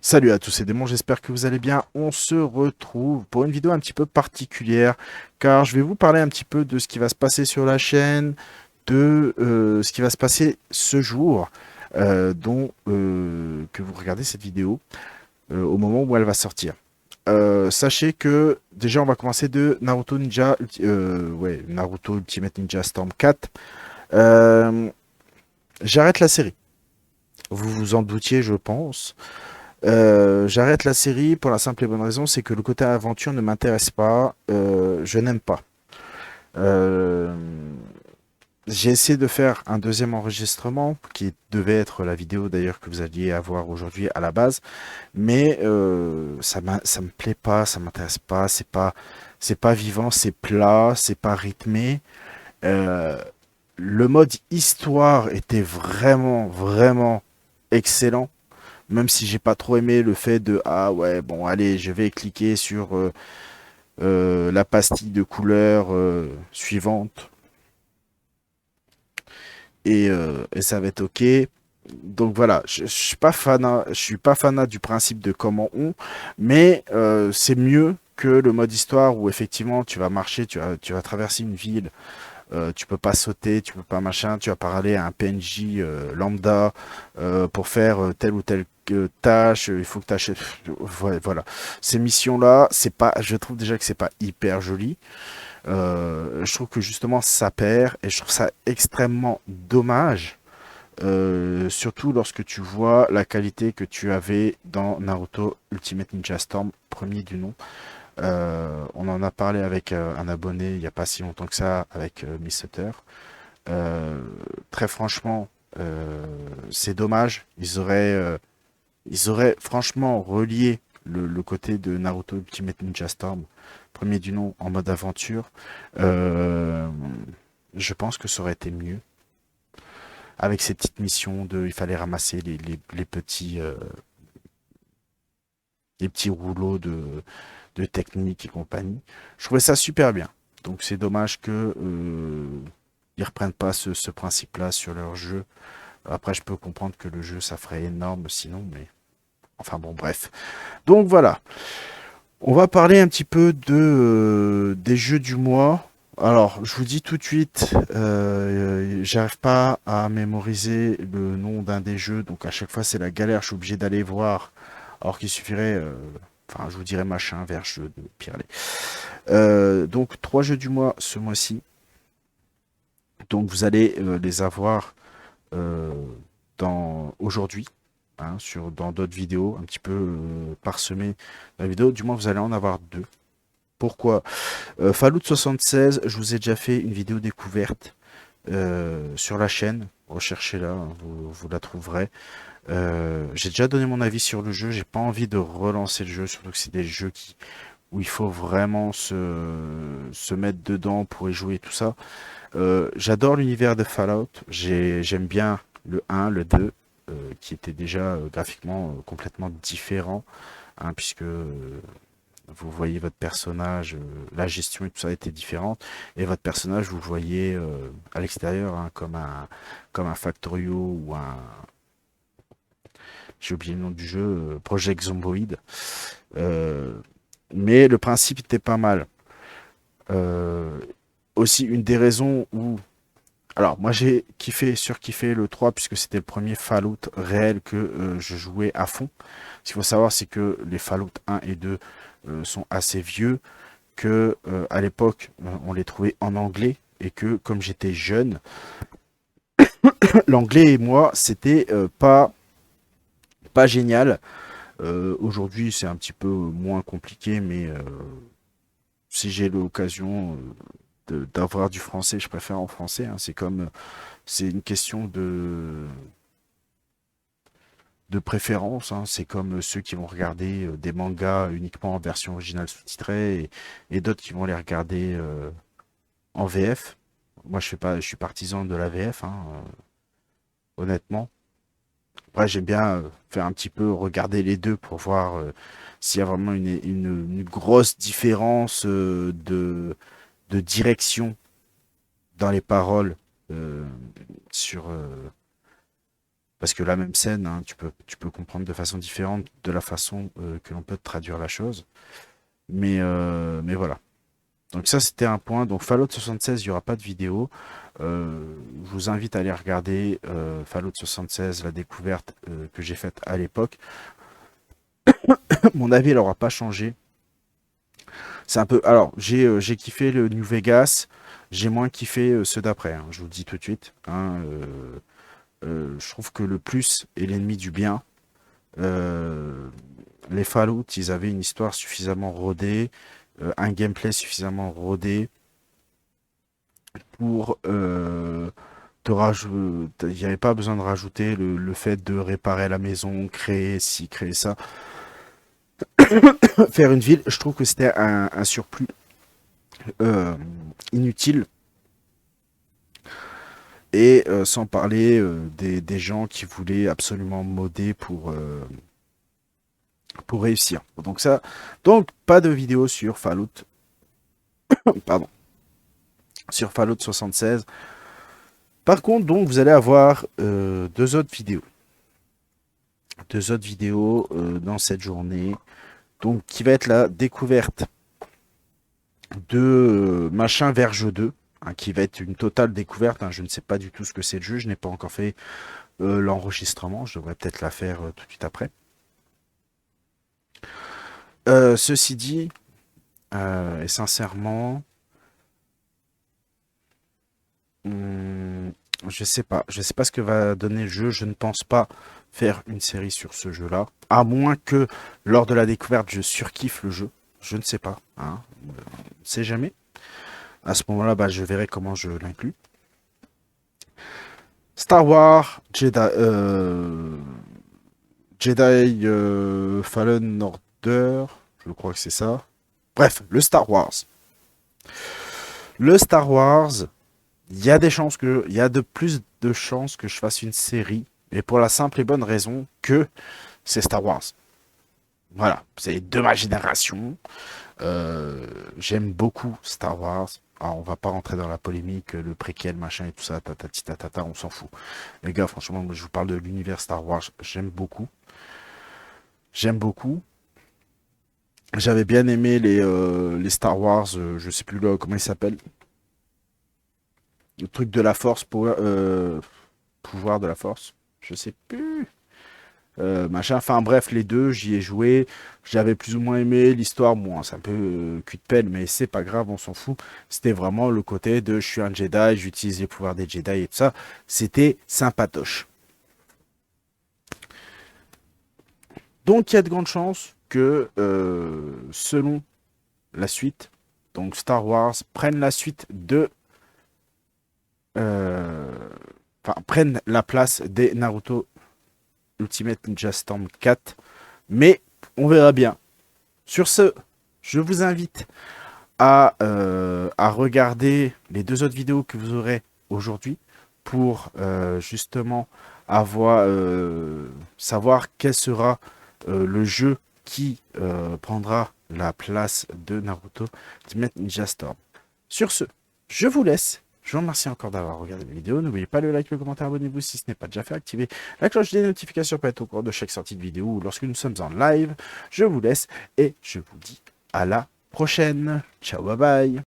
Salut à tous et démons, j'espère que vous allez bien. On se retrouve pour une vidéo un petit peu particulière car je vais vous parler un petit peu de ce qui va se passer sur la chaîne, de ce qui va se passer ce jour dont que vous regardez cette vidéo au moment où elle va sortir. Sachez que déjà on va commencer de Naruto Ultimate Ninja Storm 4. Euh, J'arrête la série. Vous vous en doutiez, je pense. J'arrête la série pour la simple et bonne raison, c'est que le côté aventure ne m'intéresse pas. Je n'aime pas. Euh, j'ai essayé de faire un deuxième enregistrement, qui devait être la vidéo d'ailleurs que vous alliez avoir aujourd'hui à la base, mais ça me plaît pas, ça m'intéresse pas. C'est pas vivant, c'est plat, c'est pas rythmé. Euh, le mode histoire était vraiment excellent. Même si j'ai pas trop aimé le fait de ah ouais bon allez je vais cliquer sur la pastille de couleur suivante et ça va être ok. Donc voilà, je suis pas fanat du principe de comment on, mais c'est mieux que le mode histoire où effectivement tu vas marcher, tu vas traverser une ville. Tu peux pas sauter, tu peux pas machin, tu vas parler à un PNJ lambda pour faire telle ou telle tâche, il faut que tu achètes. Voilà. Ces missions-là, c'est pas, je trouve déjà que c'est pas hyper joli. Je trouve que justement ça perd et je trouve ça extrêmement dommage. Surtout lorsque tu vois la qualité que tu avais dans Naruto Ultimate Ninja Storm, premier du nom. On en a parlé avec un abonné il n'y a pas si longtemps que ça, avec Miss Sutter. Euh, Très franchement, c'est dommage. Ils auraient franchement relié le côté de Naruto Ultimate Ninja Storm, premier du nom, en mode aventure. Euh, je pense que ça aurait été mieux. Avec ces petites missions de, il fallait ramasser les petits rouleaux de technique et compagnie. Je trouvais ça super bien. Donc c'est dommage que ils reprennent pas ce principe-là sur leur jeu. Après, je peux comprendre que le jeu, ça ferait énorme sinon, mais enfin bon, bref. Donc voilà, on va parler un petit peu des jeux du mois. Alors, je vous dis tout de suite, j'arrive pas à mémoriser le nom d'un des jeux, donc à chaque fois c'est la galère, je suis obligé d'aller voir, alors qu'il suffirait, enfin je vous dirais machin, vers jeu de Pirelli. Donc trois jeux du mois ce mois-ci. Donc vous allez les avoir euh, dans aujourd'hui, hein, dans d'autres vidéos, un petit peu parsemées dans la vidéo. Du moins vous allez en avoir deux. Pourquoi Fallout 76, je vous ai déjà fait une vidéo découverte sur la chaîne. Recherchez-la, hein, vous la trouverez. J'ai déjà donné mon avis sur le jeu. J'ai pas envie de relancer le jeu, surtout que c'est des jeux où il faut vraiment se mettre dedans pour y jouer et tout ça. J'adore l'univers de Fallout. J'aime bien le 1, le 2, qui était déjà graphiquement complètement différent, hein, puisque vous voyez votre personnage, la gestion et tout ça était différente, et votre personnage, vous le voyez à l'extérieur, hein, comme un Factorio ou un... J'ai oublié le nom du jeu, Project Zomboid. Euh, mais le principe était pas mal. Euh, Aussi, une des raisons où alors, moi j'ai surkiffé le 3 puisque c'était le premier Fallout réel que je jouais à fond. Ce qu'il faut savoir, c'est que les Fallout 1 et 2 sont assez vieux, que à l'époque on les trouvait en anglais et que comme j'étais jeune, l'anglais et moi c'était pas génial. Aujourd'hui c'est un petit peu moins compliqué, mais si j'ai l'occasion d'avoir du français, je préfère en français, hein. C'est une question de préférence, hein. C'est comme ceux qui vont regarder des mangas uniquement en version originale sous-titrée et d'autres qui vont les regarder en VF. Moi, je suis partisan de la VF, hein, honnêtement. Après, j'aime bien faire un petit peu regarder les deux pour voir s'il y a vraiment une grosse différence de direction dans les paroles euh, sur, Parce que la même scène, hein, tu peux comprendre de façon différente de la façon que l'on peut traduire la chose. Mais voilà. Donc ça, c'était un point. Donc Fallout 76, il n'y aura pas de vidéo. Je vous invite à aller regarder Fallout 76, la découverte que j'ai faite à l'époque. Mon avis, elle n'aura pas changé. C'est un peu. Alors, j'ai kiffé le New Vegas. J'ai moins kiffé ceux d'après, hein, je vous le dis tout de suite. Hein, je trouve que le plus est l'ennemi du bien. Euh, les Fallout, ils avaient une histoire suffisamment rodée, un gameplay suffisamment rodé pour te rajouter. Il n'y avait pas besoin de rajouter le fait de réparer la maison, créer ci, créer ça, faire une ville. Je trouve que c'était un surplus euh, inutile. Et sans parler des gens qui voulaient absolument modder pour réussir. Donc ça, donc pas de vidéo sur Fallout, pardon, sur Fallout 76. Par contre, donc vous allez avoir deux autres vidéos dans cette journée. Donc qui va être la découverte de Machin Verge 2. Hein, qui va être une totale découverte. Hein, je ne sais pas du tout ce que c'est le jeu. Je n'ai pas encore fait l'enregistrement. Je devrais peut-être la faire tout de suite après. Ceci dit, et sincèrement, je sais pas. Je sais pas ce que va donner le jeu. Je ne pense pas faire une série sur ce jeu-là. À moins que lors de la découverte, je surkiffe le jeu. Je ne sais pas. Hein. On ne sait jamais. À ce moment-là, bah, je verrai comment je l'inclus. Star Wars, Jedi Fallen Order, je crois que c'est ça. Bref, le Star Wars. Le Star Wars, il y a des chances que, il y a de plus de chances que je fasse une série, mais pour la simple et bonne raison que c'est Star Wars. Voilà, c'est de ma génération. J'aime beaucoup Star Wars. Alors, on va pas rentrer dans la polémique, le préquel, machin et tout ça, tatati tatata, on s'en fout. Les gars, franchement, moi, je vous parle de l'univers Star Wars, j'aime beaucoup. J'aime beaucoup. J'avais bien aimé les Star Wars, je sais plus là, comment ils s'appellent. Le truc de la force, pouvoir de la force, je sais plus. Machin, enfin bref, les deux, j'y ai joué. J'avais plus ou moins aimé l'histoire. Bon, c'est un peu cul de pelle, mais c'est pas grave, on s'en fout. C'était vraiment le côté de je suis un Jedi, j'utilise les pouvoirs des Jedi et tout ça. C'était sympatoche. Donc il y a de grandes chances que, selon la suite, donc Star Wars prenne la suite de. euh, Enfin, prenne la place des Naruto Ultimate Ninja Storm 4. Mais on verra bien. Sur ce, je vous invite à regarder les deux autres vidéos que vous aurez aujourd'hui pour justement savoir quel sera le jeu qui prendra la place de Naruto Ultimate Ninja Storm. Sur ce, je vous laisse. Je vous remercie encore d'avoir regardé la vidéo. N'oubliez pas le like, le commentaire, abonnez-vous si ce n'est pas déjà fait. Activez la cloche des notifications pour être au courant de chaque sortie de vidéo ou lorsque nous sommes en live. Je vous laisse et je vous dis à la prochaine. Ciao, bye bye.